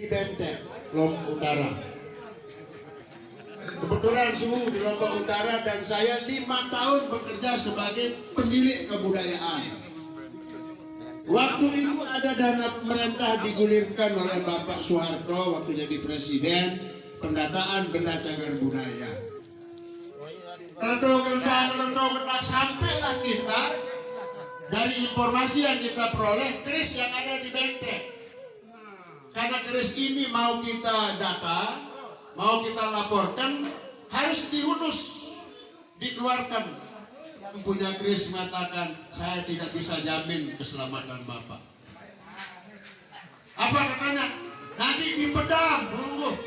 di Benteng, Lombok Utara. Kebetulan suhu di Lombok Utara dan saya 5 tahun bekerja sebagai pemilik kebudayaan. Waktu itu ada dana pemerintah digulirkan oleh Bapak Soeharto waktu jadi presiden, pendataan benda cagar budaya. Keledok sampailah kita dari informasi yang kita peroleh keris yang ada di Benteng. Karena keris ini mau kita data, mau kita laporkan, harus dihunus, dikeluarkan. Punya keris mengatakan, saya tidak bisa jamin keselamatan Bapak. Apa katanya? Nanti dipedam, tunggu.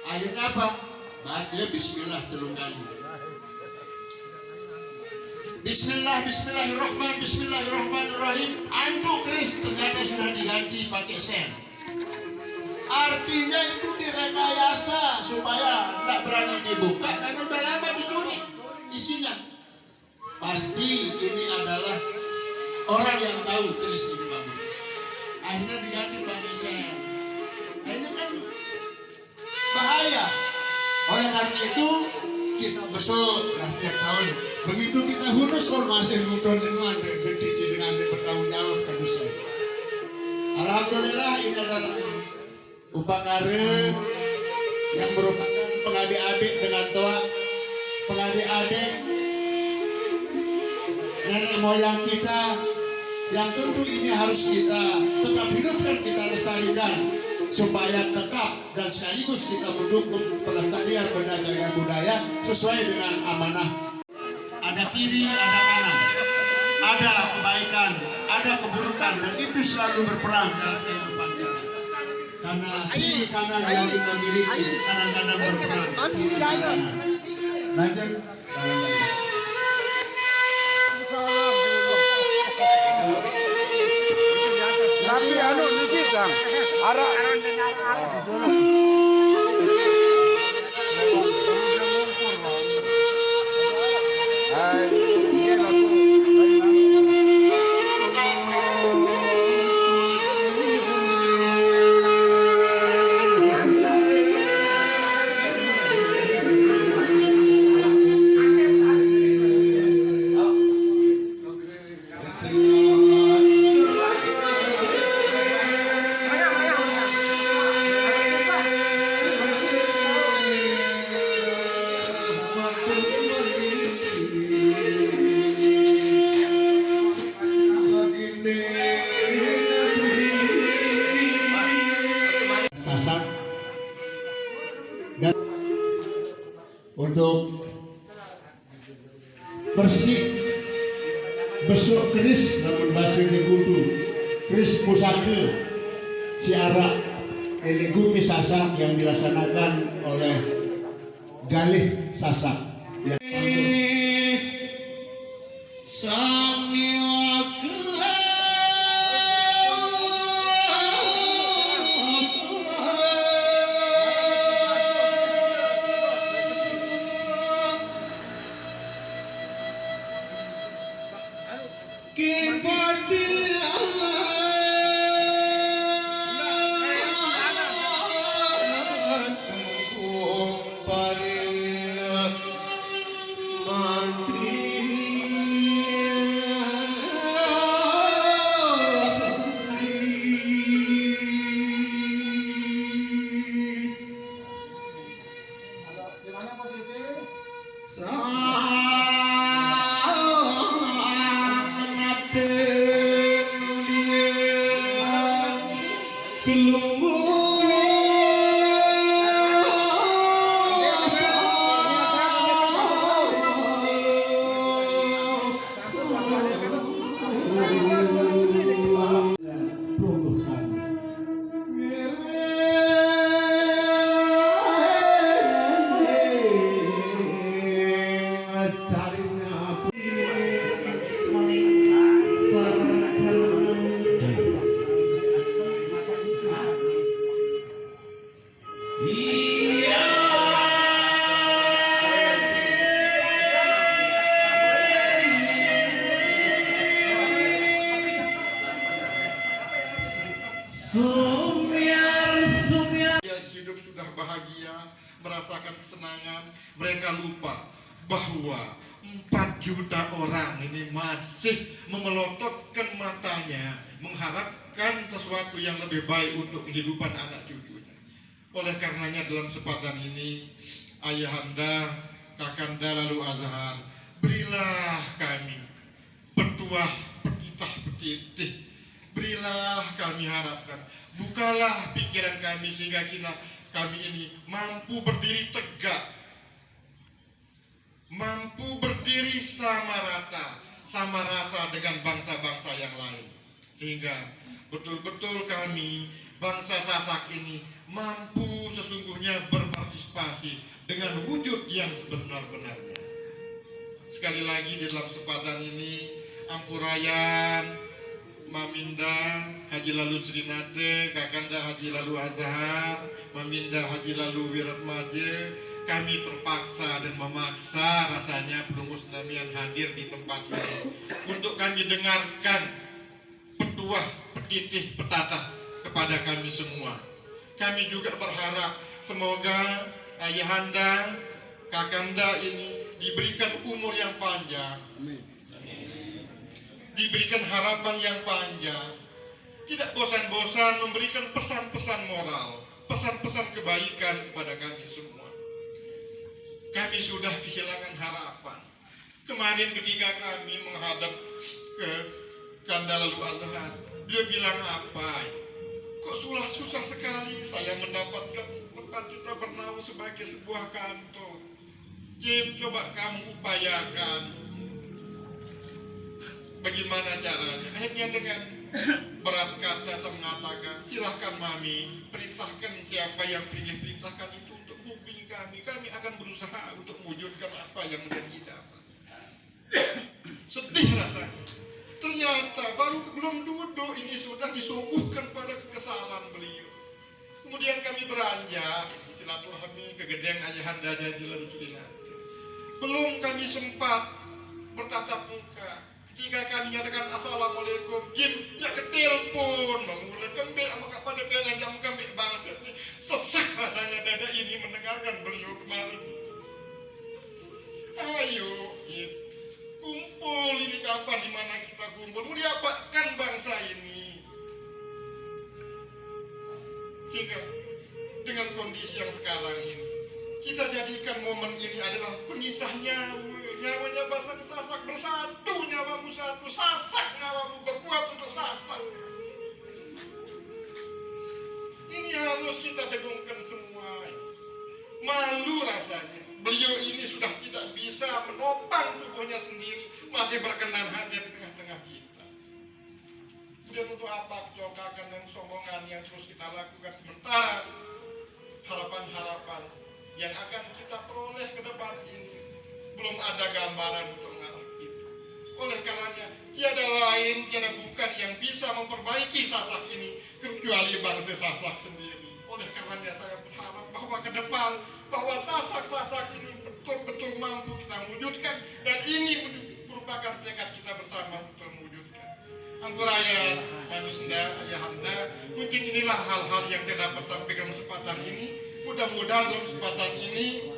Akhirnya apa? Baca bismillah telungan. Bismillahirrahmanirrahim. Antu keris ternyata sudah diganti pakai sen. Artinya itu direkayasa supaya tidak berani dibuka karena udah lama dicuri isinya. Pasti ini adalah orang yang tahu keris ini bagus. Akhirnya diganti pakai sen. Akhirnya kan bahaya. Oleh karena itu kita besok lah tiap tahun. Begitu kita hunus masih ngudon dengan gede dengan bertanggung jawab ke dosa. Alhamdulillah ini adalah upakare yang merupakan pengadik-adik dengan toa, pengadik-adik nenek moyang kita yang tentu ini harus kita tetap hidupkan, kita lestarikan supaya tetap dan sekaligus kita mendukung pelestarian benda cagar budaya sesuai dengan amanah. Ada kiri, ada kanan, ada kebaikan, ada keburukan, dan itu selalu berperang dalam kehidupan kita. Karena kiri kanan yang kita miliki kadang-kadang berperang. Kiri kanan. Lanjut. Tapi anu niki Kang. Arah. Dan untuk bersih besok keris namun bahasa kudu keris pusaka siara elegumi sasak yang dilaksanakan oleh Galih Sasak yang Dia hidup sudah bahagia, merasakan kesenangan. Mereka lupa bahwa 4 juta orang ini masih memelototkan matanya, mengharapkan sesuatu yang lebih baik untuk kehidupan anak cucunya. Oleh karenanya dalam kesempatan ini, Ayahanda, Kakanda lalu Azhar, berilah kami petuah, petitah, petitih. Berilah kami harapkan, bukalah pikiran kami sehingga kami ini mampu berdiri tegak, mampu berdiri sama rata, sama rasa dengan bangsa-bangsa yang lain, sehingga betul-betul kami bangsa Sasak ini mampu sesungguhnya berpartisipasi dengan wujud yang sebenar-benarnya. Sekali lagi di dalam kesempatan ini, Ampurayan, Maminda Haji Lalu Srinate, Kakanda Haji Lalu Azhar, Maminda Haji Lalu Wiratmaja, kami terpaksa dan memaksa rasanya penunggu senamian hadir di tempat ini untuk kami dengarkan petuah, petitih, petata kepada kami semua. Kami juga berharap semoga Ayahanda, Kakanda ini diberikan umur yang panjang, diberikan harapan yang panjang, tidak bosan-bosan memberikan pesan-pesan moral, pesan-pesan kebaikan kepada kami semua. Kami sudah kehilangan harapan. Kemarin ketika kami menghadap ke Kanda Lalu Azhar, beliau bilang apa? Kok susah sekali saya mendapatkan tempat kita bernaung sebagai sebuah kantor. Jim, coba kamu upayakan. Bagaimana caranya? Akhirnya dengan berat kata saya mengatakan, silahkan Mami, perintahkan siapa yang ingin perintahkan itu untuk hubungi kami. Kami akan berusaha untuk mewujudkan apa yang menjadi dapat. Sedih rasanya. Ternyata belum duduk ini sudah disuguhkan pada kekesalan beliau. Kemudian kami beranjak silaturahmi ke gedeng Ayahanda Haji Lalu Srinate. Belum kami sempat bertatap muka. Ketika kami nyatakan assalamualaikum, Jim, ya ketelpon, bangunan kembali sama kepada dana jam kembali bangsa ini. Sesak rasanya dada ini mendengarkan beliau kemarin. Ayo, Jim, kumpul ini kapan, di mana kita kumpul, mau diapakan bangsa ini. Sehingga dengan kondisi yang sekarang ini, kita jadikan momen ini adalah pemisah nyawanya bangsa Sasak bersatu, nyawamu satu, Sasak nyawamu berbuat untuk Sasak. Ini harus kita dengungkan semua. Malu rasanya, beliau ini sudah tidak bisa menopang tubuhnya sendiri, masih berkenan hadir di tengah-tengah kita. Kemudian untuk apa kecokakan dan sombongan yang terus kita lakukan sementara harapan-harapan yang akan kita peroleh ke depan ini belum ada gambaran untuk mengarah kita. Oleh karenanya, tiada lain, tiada bukan yang bisa memperbaiki Sasak ini kecuali bangsa Sasak sendiri. Oleh karenanya saya berharap bahwa ke depan, bahwa Sasak-Sasak ini betul-betul mampu kita wujudkan, dan ini merupakan tekad kita bersama untuk mewujudkan. Ampurayan, Maminda, Ayahanda, mungkin inilah hal-hal yang saya dapat sampaikan kesempatan ini. Mudah-mudahan dalam kesempatan ini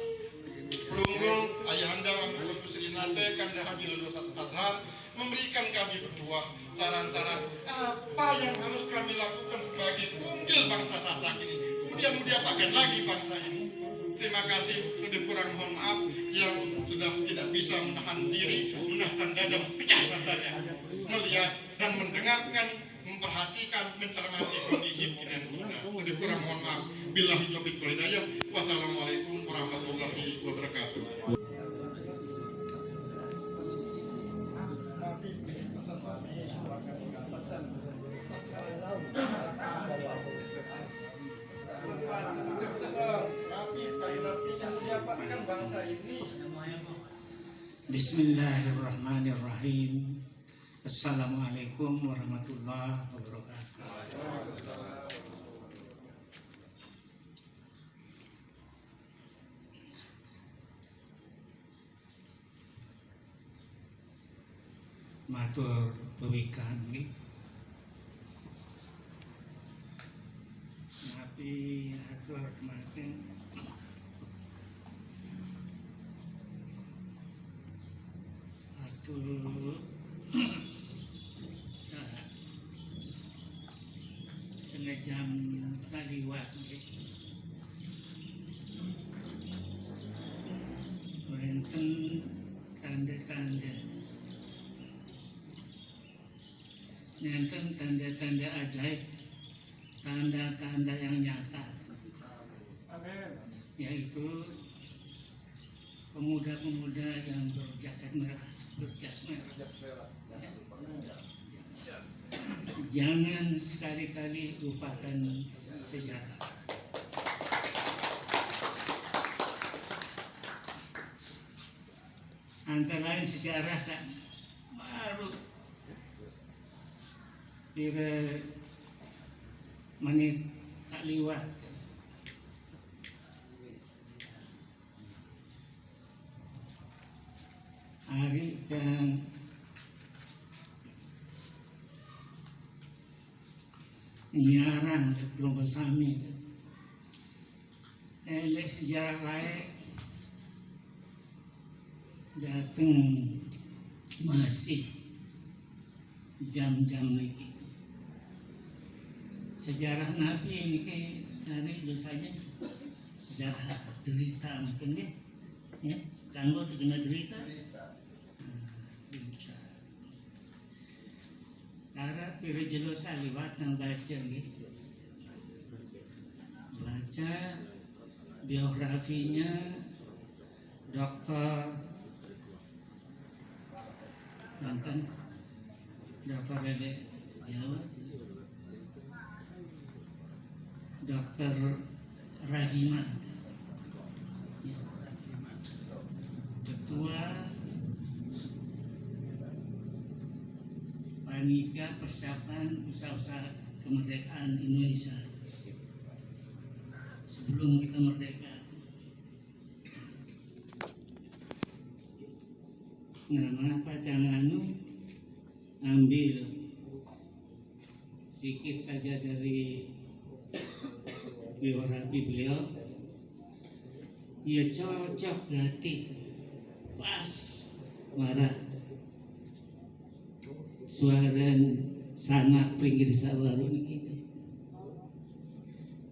Perunggu Ayahanda Lalu Srinate, Kanda Haji Lalu Azhar memberikan kami petuah, saran-saran apa yang harus kami lakukan sebagai unggul bangsa Sasak ini. Kemudian mau diapakan lagi bangsa ini. Terima kasih, lebih kurang mohon maaf yang sudah tidak bisa menahan diri, menahan dada, pecah rasanya melihat dan mendengarkan, memperhatikan, mencermati kondisi pikiran kita. Lebih kurang mohon maaf. Billahi taufiq wal hidayah. Wassalamualaikum warahmatullahi wabarakatuh. Bismillahirrahmanirrahim. Assalamualaikum warahmatullahi wabarakatuh. Matur pewikan nggih. diatur semakin atur setengah jam saliwat wonten tanda-tanda nenten tanda-tanda ajaib, tanda-tanda yang nyata, yaitu pemuda-pemuda yang berjaket merah, berjas merah. Jangan sekali-kali lupakan sejarah. Antara lain sejarah baru pira menit tak liwat hari kan nyaran belum bersami elek sejarah lain datang masih jam-jam lagi sejarah Nabi ini dari dosanya sejarah derita mungkin ya kanggo terkena derita Arab pira jelo saliwat nang baca gitu baca biografinya Dr. nonton Dr. Rede Jawa Dr. Raziman Ketua Panitia Persiapan Usaha-usaha Kemerdekaan Indonesia sebelum kita merdeka. Nah, mengapa jangan ambil sedikit saja dari biografi beliau, ya cocok ganti pas marah suara sanak pinggir sawaru gitu.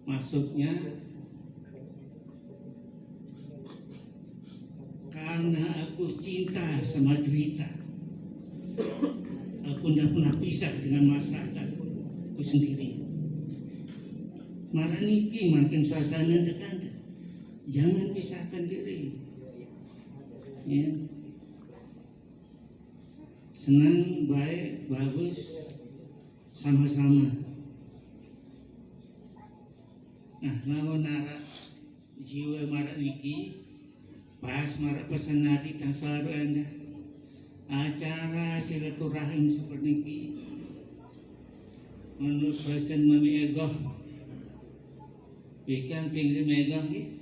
Maksudnya karena aku cinta sama derita, aku tidak pernah pisah dengan masyarakatku sendiri. Marah niki makin suasana tekan, jangan pisahkan diri. Ya. Senang, baik, bagus, sama-sama. Nah, namun nara jiwa marah niki, pas marah pesan hari dan selalu anda acara silaturahim seperti niki, menurut pesan mami egoh, ikan pinggir megoh ni,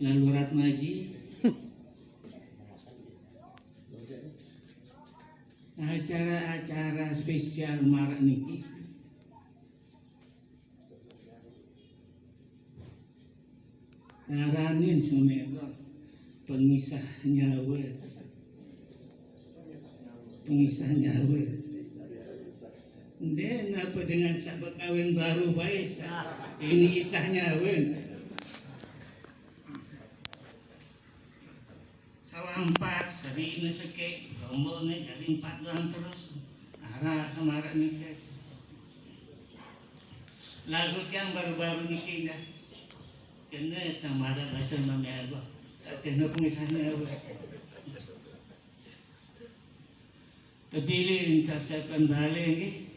lalu rat maji. Acara-acara spesial marak niki taranin semua pengisah nyawa dan apa dengan sahabat kawin baru baik ini isah nyawa salampat sari ini sekek rombongan dari 4 bulan terus arah sama arah nikah lagu yang baru-baru nikah kena tamara bahasa mami agak saat kena pengisahnya agak kepilih entah siapa balik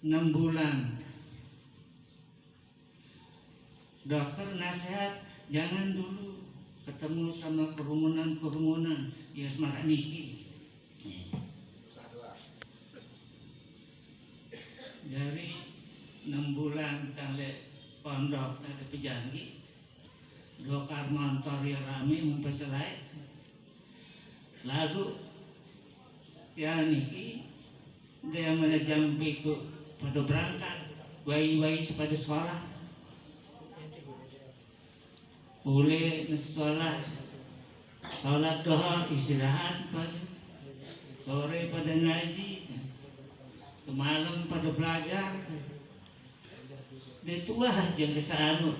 6 bulan dokter nasihat jangan dulu ketemu sama kerumunan ya semarak niki dari 6 bulan tali pondok tali pejanggi dokar motor ya rame memperselai lalu ya niki dia mana jam piku pada berangkat bayi-bayi pada sekolah. Boleh sekolah, sholat doa, istirahat pada sore pada ngaji, malam pada belajar. Dia tua jam kesana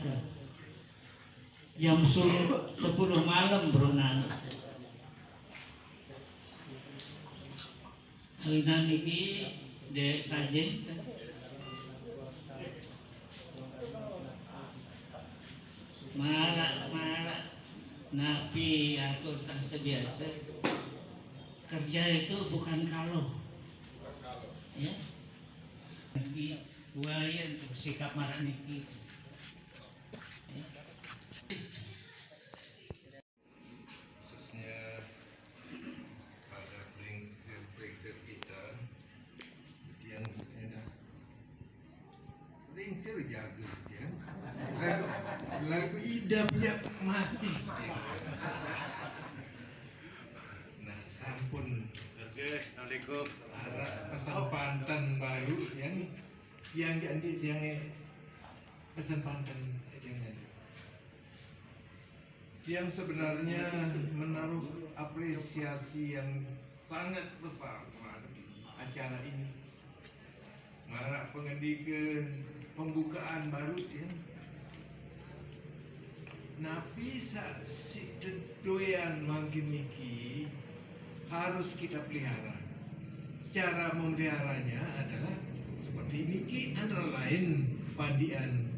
jam 10 malam berenang. Hari niki de sajen marah napi aku tak sebiasa. Kerja itu bukan kalau ya di buayan sikap marah niki ya. Khususnya pada brengsir kita yang brengsir jaga dia lagu idapnya masih nah sampun Assalamualaikum. ada pesan pantan baru yang pesan pantan yang sebenarnya menaruh apresiasi yang sangat besar terhadap acara ini. Marak pengendika pembukaan baru dia. Napi si doyan makin niki harus kita pelihara. Cara memeliharanya adalah seperti niki antara lain pandian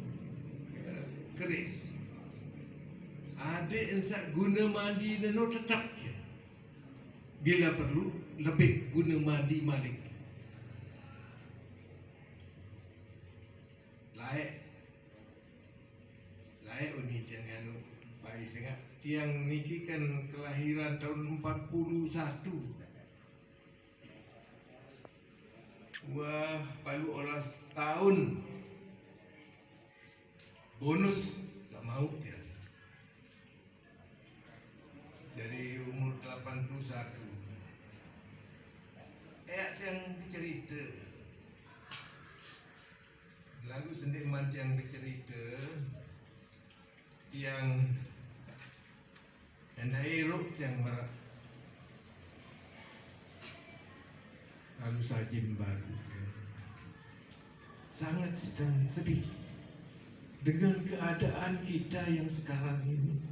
keris. Ada ensak guna mandi neno tetap je. Bila perlu lebih guna mandi malik. Layak uni jangan baik sangat. Tiang niki kan kelahiran tahun 41. Wah, baru olas tahun. Bonus tak mau dia. Dari umur 81. Yang bercerita lagu seniman yang bercerita yang daerah yang merak lalu sajim baru sangat sedang sedih dengan keadaan kita yang sekarang ini.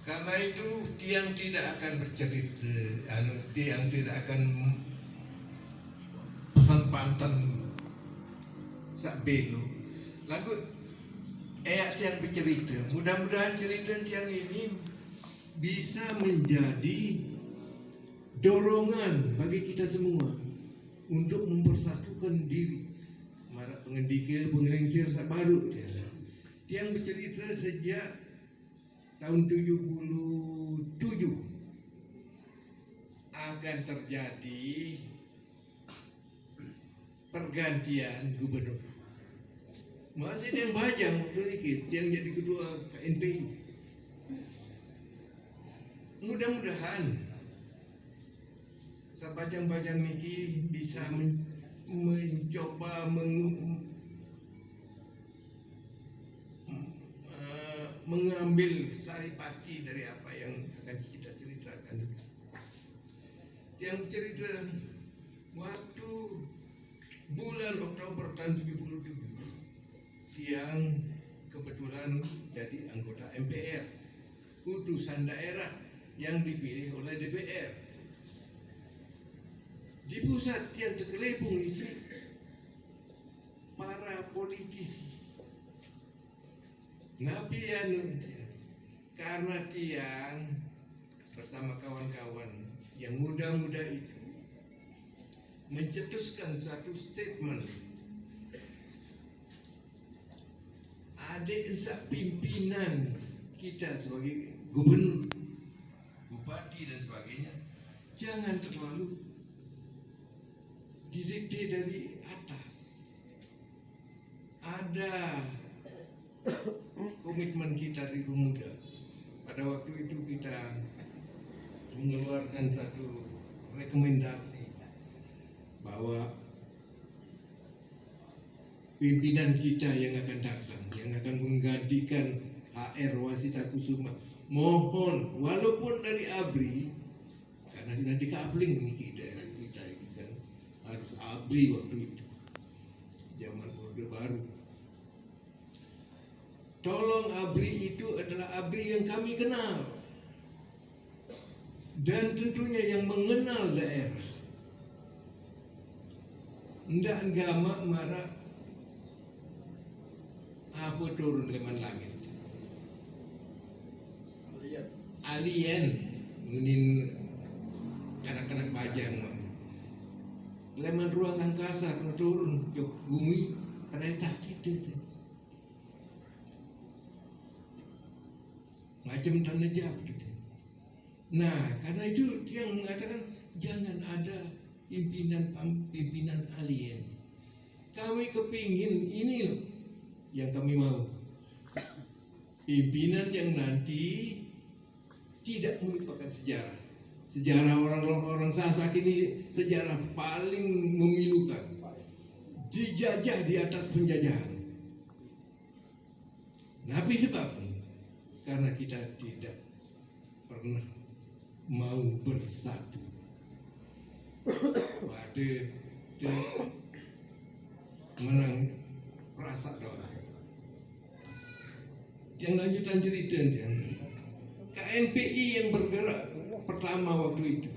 Karena itu tiang tidak akan bercerita, tiang tidak akan pesan pantan sak belo. Lagu tiang bercerita. Mudah-mudahan cerita tiang ini bisa menjadi dorongan bagi kita semua untuk mempersatukan diri. Marak pengendika pengengsir sak baru dia. Tiang bercerita sejak tahun 77 akan terjadi pergantian gubernur. Masih dia bajang waktu ini yang jadi ketua KNPI. Mudah-mudahan sabajang-bajang niki bisa mencoba mengambil saripati dari apa yang akan kita ceritakan. Yang cerita waktu bulan Oktober tahun 77 yang kebetulan jadi anggota MPR, utusan daerah yang dipilih oleh DPR. Di pusat yang terkelepung isi para politisi. Nabi karena tiang bersama kawan-kawan yang muda-muda itu mencetuskan satu statement. Ada ensak pimpinan kita sebagai gubernur, bupati dan sebagainya, jangan terlalu didikte dari atas. Ada komitmen kita di Pemuda. Pada waktu itu kita mengeluarkan satu rekomendasi bahwa pimpinan kita yang akan datang, yang akan menggantikan HR Wasitakusuma. Mohon, walaupun dari ABRI, karena sudah dikapling nih daerah kita itu kan, harus ABRI waktu itu, zaman Orde Baru. Tolong ABRI itu adalah ABRI yang kami kenal, dan tentunya yang mengenal daerah. Ndak gamak marah apa turun leman langit. Alien menin kanak-kanak bajang leman ruang angkasa kena turun ke bumi pada tak itu macam tanah jawab gitu. Nah, karena itu yang mengatakan jangan ada pimpinan alien. Kami kepingin ini loh yang kami mau, pimpinan yang nanti tidak melupakan sejarah. Sejarah orang Sasak ini sejarah paling memilukan, dijajah di atas penjajahan. Tapi sebab karena kita tidak pernah mau bersatu pada menang rasa doa. Yang lanjutan cerita KNPI yang bergerak pertama waktu itu.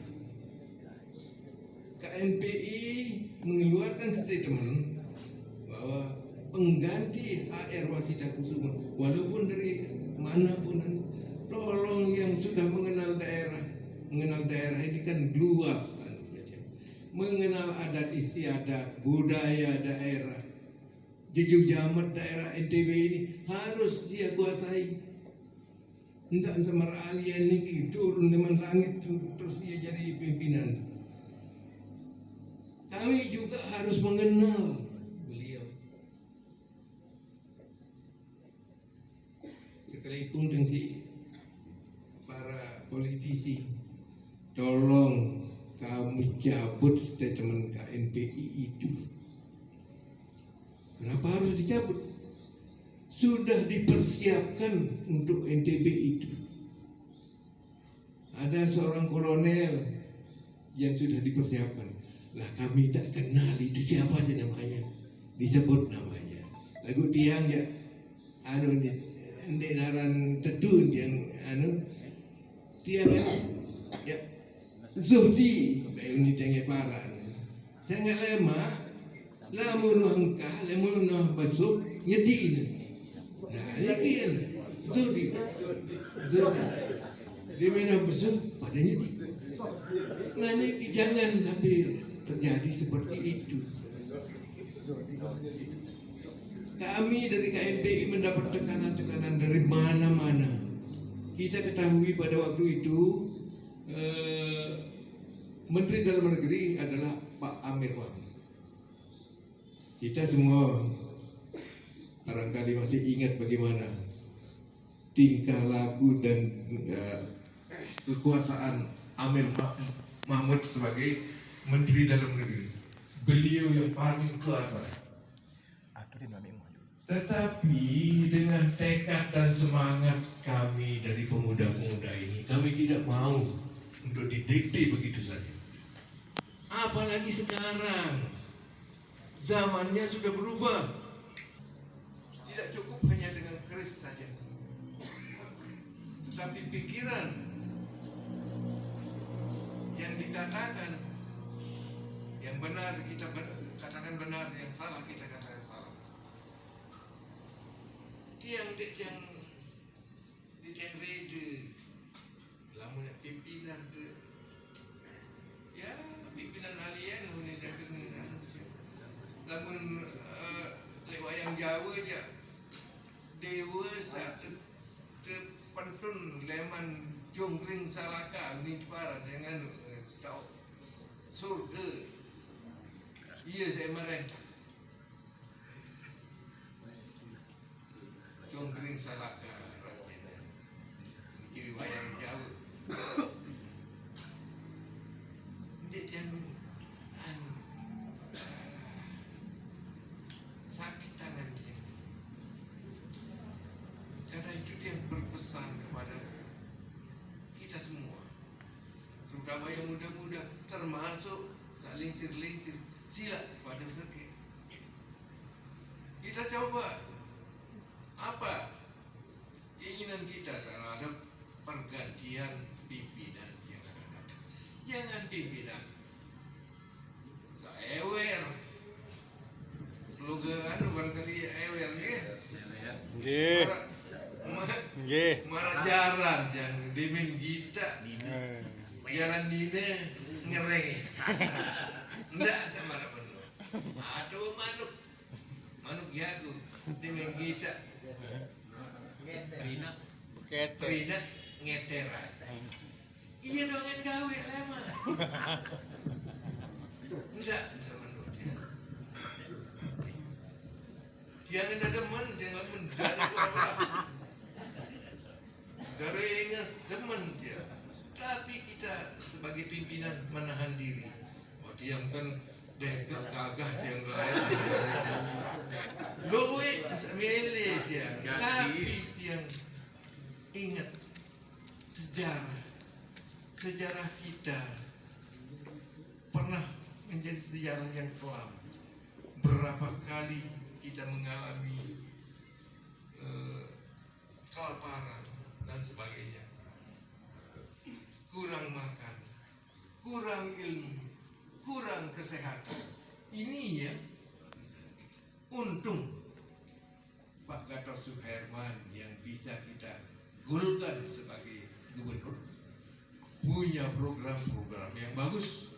KNPI mengeluarkan statement bahwa pengganti HR Wasitakusuma, walaupun dari manapun, tolong yang sudah mengenal daerah ini kan luas, mengenal adat istiadat, budaya daerah, jejak jamat daerah NTB ini harus dia kuasai. Entah sama alien ini turun dengan langit terus dia jadi pimpinan. Kami juga harus mengenal beliau. Sekalipun dengan si para politisi, tolong kamu cabut statement KNPI itu. Kenapa harus dicabut? Sudah dipersiapkan untuk NTB itu. Ada seorang kolonel yang sudah dipersiapkan. Lah kami tak kenal itu siapa sih namanya. Disebut namanya. Lagu tiang ya naran tetun yang tiang ya Zuhdi kayak ini paran. Sangat lemah, lamun hangkah, lamun basuk nyedi. Nah, ini kan Zuhdi. Dia mana besar padanya di. Nah ini jangan sampai terjadi seperti itu. Kami dari KNPI mendapat tekanan-tekanan dari mana-mana. Kita ketahui pada waktu itu Menteri Dalam Negeri adalah Pak Amir Wahid. Kita semua barangkali masih ingat bagaimana tingkah laku dan kekuasaan Amir Mahmud sebagai Menteri Dalam Negeri. Beliau yang paling kuasa. Tetapi dengan tekad dan semangat kami dari pemuda-pemuda ini, kami tidak mau untuk didikte begitu saja. Apalagi sekarang zamannya sudah berubah. Tidak cukup hanya dengan keris saja, tetapi pikiran yang dikatakan yang benar kita katakan benar, yang salah kita katakan salah. Yang di rede lamun pimpinan tu ya pimpinan alien punya jaga lamun lewayang Jawa aja dewa satu terpentun leman jongkring salaka ni para dengan tau surga. Iya saya mereka jongkring salaka rakyatnya ini wayang Jawa. Dia sakit bersama yang muda-muda, termasuk saling sirling sila pada sekit. Kita coba apa keinginan kita terhadap pergantian pimpinan yang akan datang. Jangan pimpinan seewer, lu ke anu barangkali ewer ya. Nggih. Nggih. Marah jaran jangan dimin kita. Jaran dine ngereng. Enggak sama ada penuh. Aduh manuk jago dimin kita. Trina ngeteran. Iya dongen gawe lama. Enggak sama dia. Jangan ada demen, jangan mendadak orang. Garingas demen dia. Tapi kita sebagai pimpinan menahan diri. Oh dia kan degak gagah dia yang lain. Loe milih dia. Tapi yang ingat sejarah kita pernah menjadi sejarah yang kelam. Berapa kali kita mengalami kelaparan dan sebagainya, kurang makan, kurang ilmu, kurang kesehatan. Ini ya untung Pak Gatot Suherman yang bisa kita golkan sebagai gubernur punya program-program yang bagus,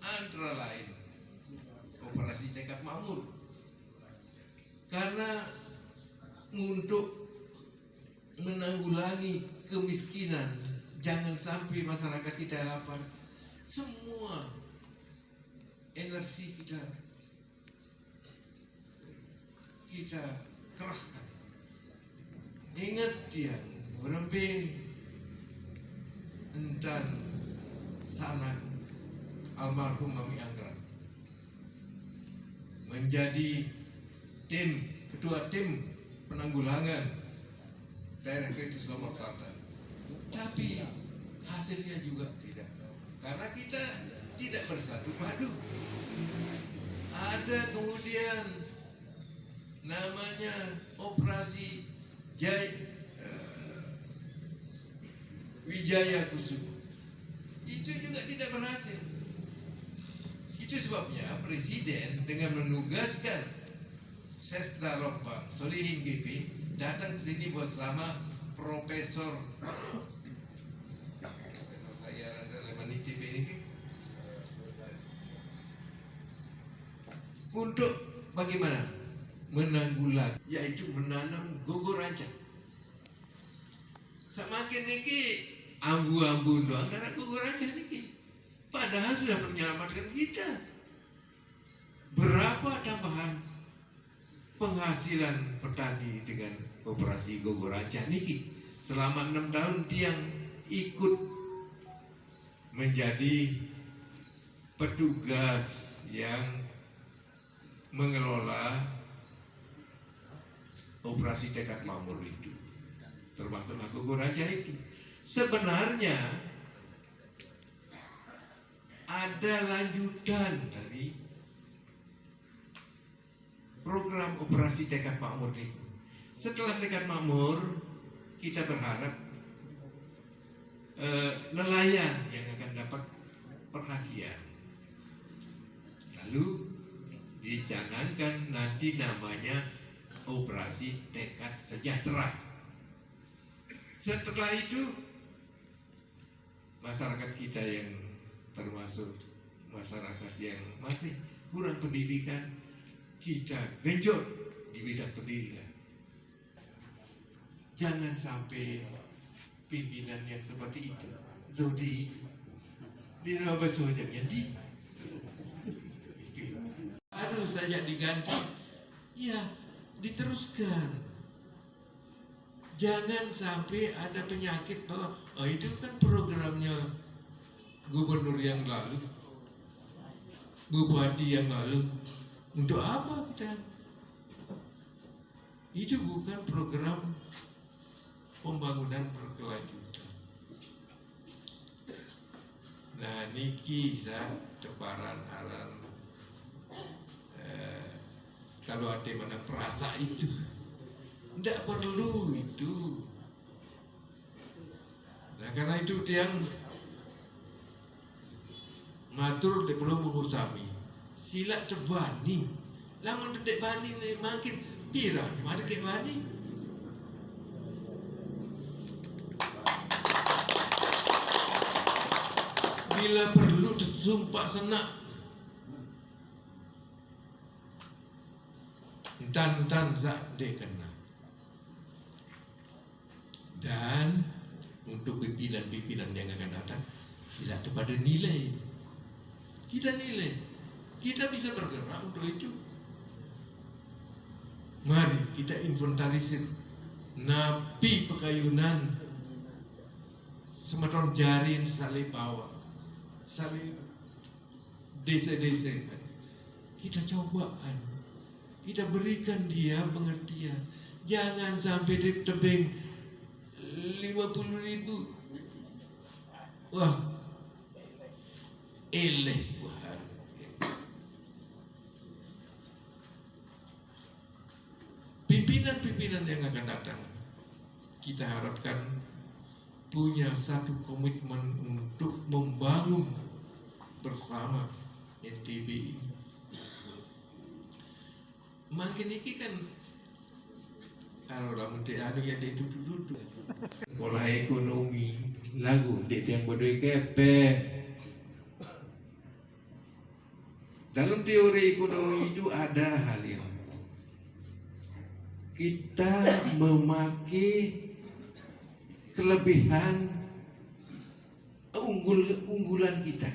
antara lain operasi tekad makmur. Karena untuk menanggulangi kemiskinan, jangan sampai masyarakat kita lapar, semua energi kita kerahkan. Ingat dia berembe entan sanak almarhum Mami Anggra menjadi ketua tim penanggulangan daerah kritis Lombok Selatan. Tapi hasilnya juga tidak, karena kita tidak bersatu padu. Ada kemudian namanya operasi Wijaya Kusuma. Itu juga tidak berhasil. Itu sebabnya Presiden dengan menugaskan Sesda Lombang Solihin GP datang ke sini bersama Profesor saya Lemaniti ini untuk bagaimana menanggulangi, yaitu menanam gugur rancak. Semakin niki ambu-ambu doang karena gugur rancak niki, padahal sudah menyelamatkan kita. Berapa tambahan penghasilan petani dengan operasi gugur rancak niki? Selama 6 tahun tiang ikut menjadi petugas yang mengelola operasi tekad makmur itu, termasuk gugur rancak itu. Sebenarnya ada lanjutan dari program operasi tekad makmur itu. Setelah tekad makmur, kita berharap nelayan yang akan dapat perhatian. Lalu dicanangkan nanti namanya operasi tekad sejahtera. Setelah itu masyarakat kita yang termasuk masyarakat yang masih kurang pendidikan, kita genjot di bidang pendidikan. Jangan sampai pimpinan yang seperti itu, Zodi di nama besojanya harus saja diganti, ya diteruskan. Jangan sampai ada penyakit bahwa oh itu kan programnya gubernur yang lalu, bupati yang lalu. Untuk apa kita? Itu bukan program pembangunan berkelanjutan. Nah niki sa ceparan aran kalau ada mana perasa itu tidak perlu itu. Nah karena itu tiang matur dia perlu mengusami sila tebani lamun tendek bani nih makin pirang ada kayak bani. Bila perlu disumpah senak tan sak dekena. Dan untuk pimpinan-pimpinan yang akan datang sila kepada nilai. Kita nilai, kita bisa bergerak untuk itu. Mari kita inventarisir napi pekayunan semeton jarin salih bawa, salih desa-desa. Kita cobaan, kita berikan dia pengertian. Jangan sampai di tebing 50.000. Wah, eleh wah. Pimpinan-pimpinan yang akan datang, kita harapkan punya satu komitmen untuk membangun bersama NTB ini. Makin ini kan kalau lamun teh anu ya itu duduk pola ekonomi lagu dek yang bodoh kepe. Dalam teori ekonomi itu ada hal yang kita memakai kelebihan unggulan kita.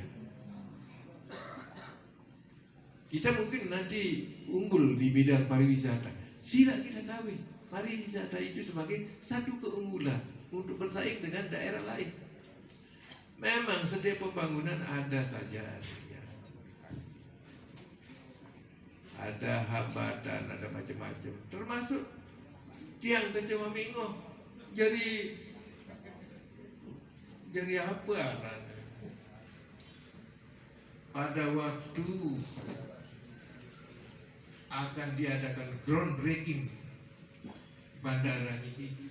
Kita mungkin nanti unggul di bidang pariwisata. Sila kita kawin pariwisata itu sebagai satu keunggulan untuk bersaing dengan daerah lain. Memang setiap pembangunan ada saja ada hambatan, ada macam-macam, termasuk tiang kecewa mingo. Jadi apa arahnya? Pada waktu akan diadakan groundbreaking bandara ini,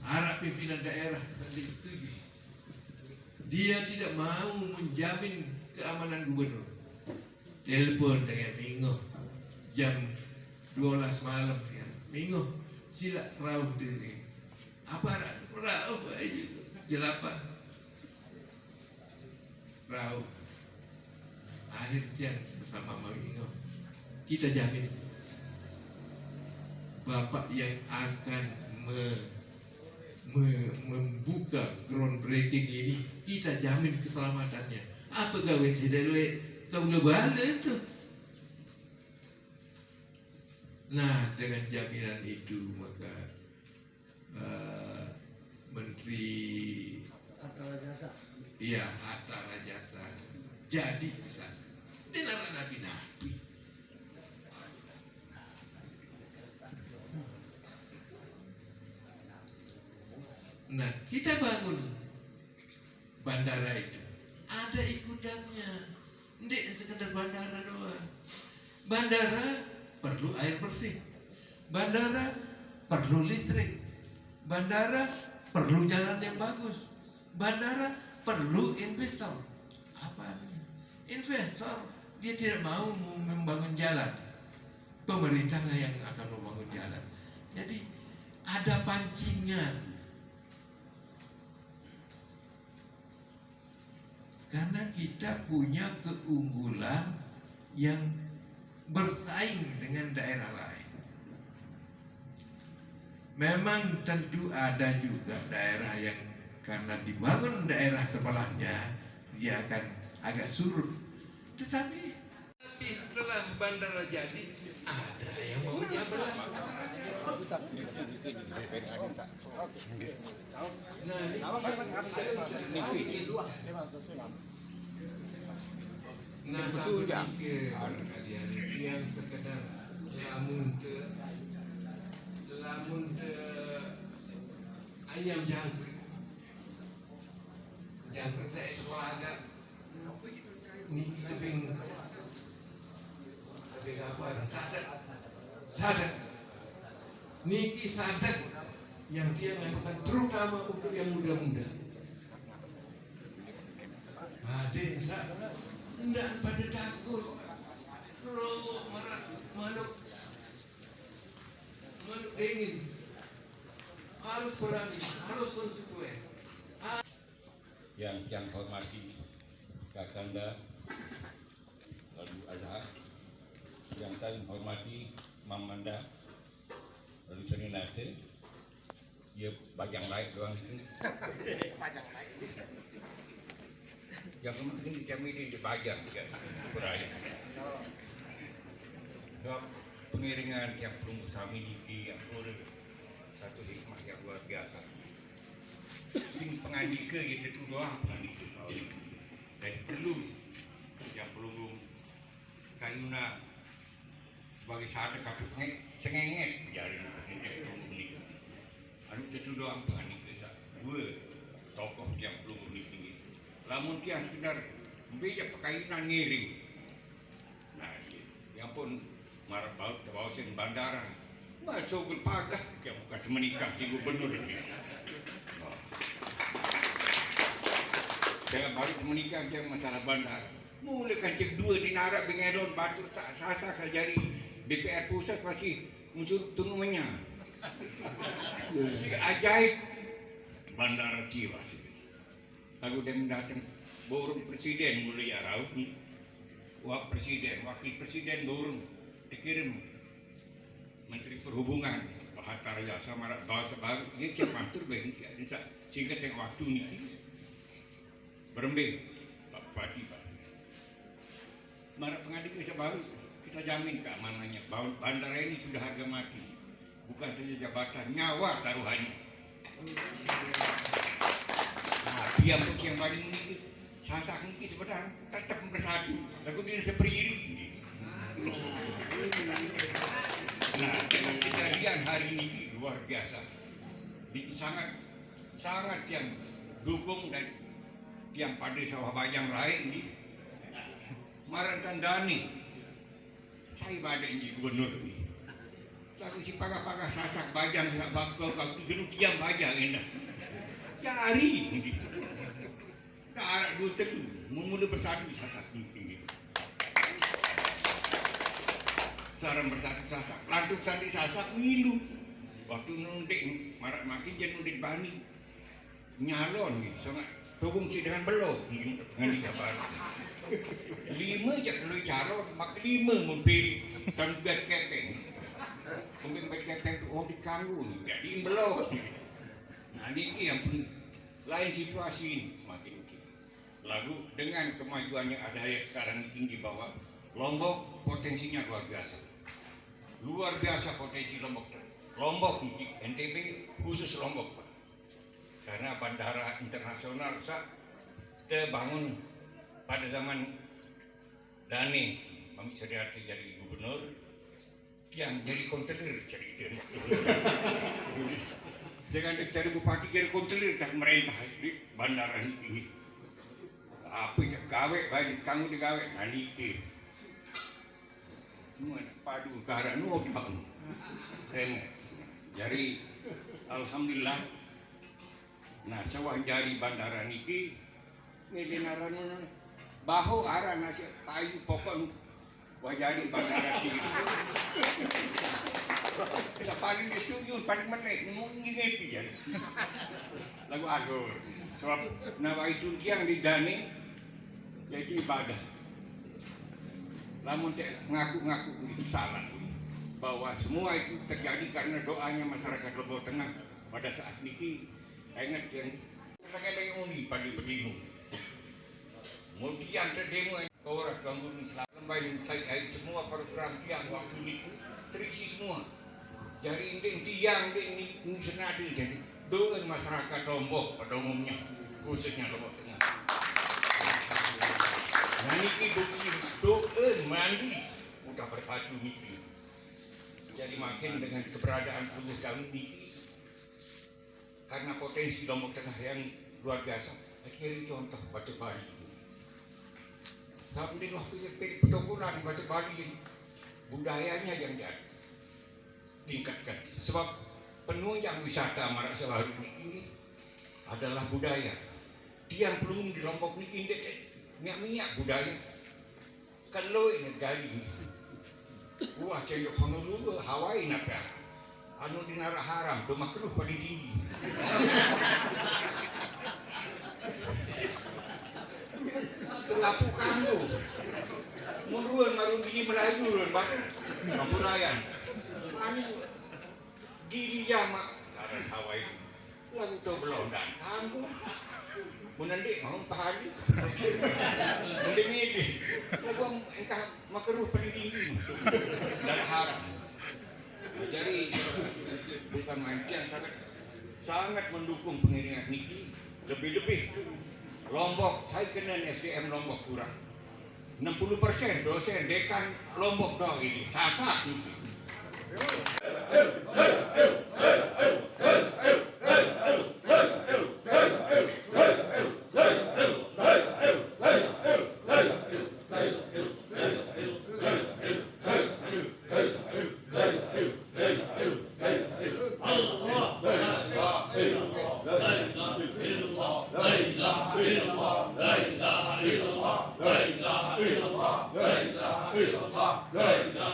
arah pimpinan daerah sendiri setuju. Dia tidak mau menjamin keamanan gubernur. Telepon dengan Mingo jam 12 malam ya. Mingo sila rauh diri. Apa rauh aja jelapa. Rauh. Akhirnya bersama Mingo kita jamin Bapak yang akan membuka groundbreaking ini, kita jamin keselamatannya. Apa kawin tidak luwe kau lebaran itu. Nah dengan jaminan itu maka Menteri Hatta Rajasa jadi kesana. Dia nabi-nabi. Nah kita bangun bandara itu ada ikutannya. Tidak sekedar bandara doang. Bandara perlu air bersih. Bandara perlu listrik. Bandara perlu jalan yang bagus. Bandara perlu investor. Apa ini? Investor dia tidak mau membangun jalan. Pemerintahlah yang akan membangun jalan. Jadi ada pancingan. Karena kita punya keunggulan yang bersaing dengan daerah lain. Memang tentu ada juga daerah yang karena dibangun daerah sebelahnya dia akan agak surut. Tetapi setelah bandara jadi ada yang mau nyabelah. Nah, satu ke kalian yang sekedar lamun ke ayam jangkrik saya keluarga Niki tebing apa? Sadat. Niki sadat yang dia lakukan terutama untuk yang muda-muda. Adik saya tidak pada takut. Kalau manuk dingin harus berani, harus konsekuen. Yang hormati Kakanda lalu Azhar, yang kami hormati Mamanda lalu Seninate, dia bajang lain doang itu. Yang penting di kami ini dibajang kan, beraya. Sebab pengiringan yang perlu kami niki yang perlu satu hikmah yang luar biasa. Sing pengandika itu doang pengandika. Dan perlu yang perlu kayuna sebagai sadar kata cengenget jari presiden perlu menikah. Anu itu doang pengandika. Dua tokoh yang perlu menikah. Lamun dia sekedar beja pakaian ngiring. Nah, yang pun marah bawa sen bandara. Masuk ke pagah yang bukan menikah di gubernur ini. Dengan balik menikah yang masalah bandar. Mulai kancing dua di narak bengelon batur tak sasa kajari DPR pusat masih muncul tunumnya. Si ajaib bandara tiwa sih. Lalu dia mendatang borong presiden mulai raut ni. Wak presiden, wakil presiden borong dikirim Menteri Perhubungan Bahatar Jasa Marak Bahasa Baru. Dia kian mantur bagi singkat yang waktu ni. Berembing, Pak Bupati, Pak. Marak pengadil desa baru, kita jamin keamanannya. Bandara ini sudah harga mati. Bukan saja jabatan, nyawa taruhannya. Nah, dia pun yang paling ini, sasak ini sebenarnya tetap bersatu. Lalu dia seperiri. Nah, dengan kejadian hari ini luar biasa. Sangat yang dukung dan yang pada sawah bajang lain ni Maran Kandani saya pada ini gubernur ni lalu si pagah-pagah sasak bajang tak bakal kau tu diam bajang enak jari gitu tak ada dua tetu memula bersatu sasak tinggi sarang bersatu sasak lantuk sandi sasak milu waktu nundek makin jadi nundek bani nyalon ni sangat fungsi dengan belok dengan dikabar 5 je kalau calon mak 5 mempilih dan biar keteng mungkin biar keteng tu orang diganggu ni jadi belok nah ni yang lain situasi ini makin lalu dengan kemajuan yang ada yang sekarang tinggi bawah Lombok potensinya luar biasa potensi Lombok NTB khusus Lombok Pak. Karena bandara internasional terbangun pada zaman Dani Mami Sariati jadi gubernur yang jadi konteler jadi jangan jadi bupati jadi konteler dan merintah di bandara ini apa yang gawe baik kamu digawe nanti semua padu karena nuokan jadi alhamdulillah. Nah, sawah jari bandara niki ngene narana bahu arah nasi kayu pokok wajari bandara niki. Sa paling disuyo paling meneh ngingepi ya. Lagu adur. Sebab nawa itu yang di Dani jadi ibadah. Lamun ngaku-ngaku salah bahwa semua itu terjadi karena doanya masyarakat Lombok Tengah pada saat niki. Ingat yang kadang-kadang unik pada berdemo. Kemudian terdemo orang gangguan Islam baik semua program tiang waktu itu terisi semua. Jadi tiang ini senada jadi dengan masyarakat Lombok pada umumnya khususnya Lombok Tengah. Nah ini bukti doa mandi udah bersatu ini. Jadi makin dengan keberadaan 10 tahun ini karena potensi Lombok Tengah yang luar biasa. Akhirnya contoh Batu Bali Alhamdulillah pertukuran Batu Bali budayanya yang dia tingkatkan. Sebab penunjang wisata Marak Sebaru ini adalah budaya. Dia belum di Lombok ini minyak budaya. Kalau ini gali, wah cendok penulu Hawaii napa? Anu dinara haram, tu makruh paling tinggi. Selapu kamu, munduran marun gini Melayu, batu, kampurayan. Anu gini jama, saran Hawaii. Lagu tu belondan kamu. Menandik mau pahali. Menandik ini. Lagu engkau makruh paling tinggi. Dan haram. Jadi bukan main sangat mendukung pengiringan niki. Lebih-lebih Lombok, saya kenal SDM Lombok kurang 60% dosen dekan Lombok dong ini sasak niki. La ilaha illallah, la ilaha illallah, la ilaha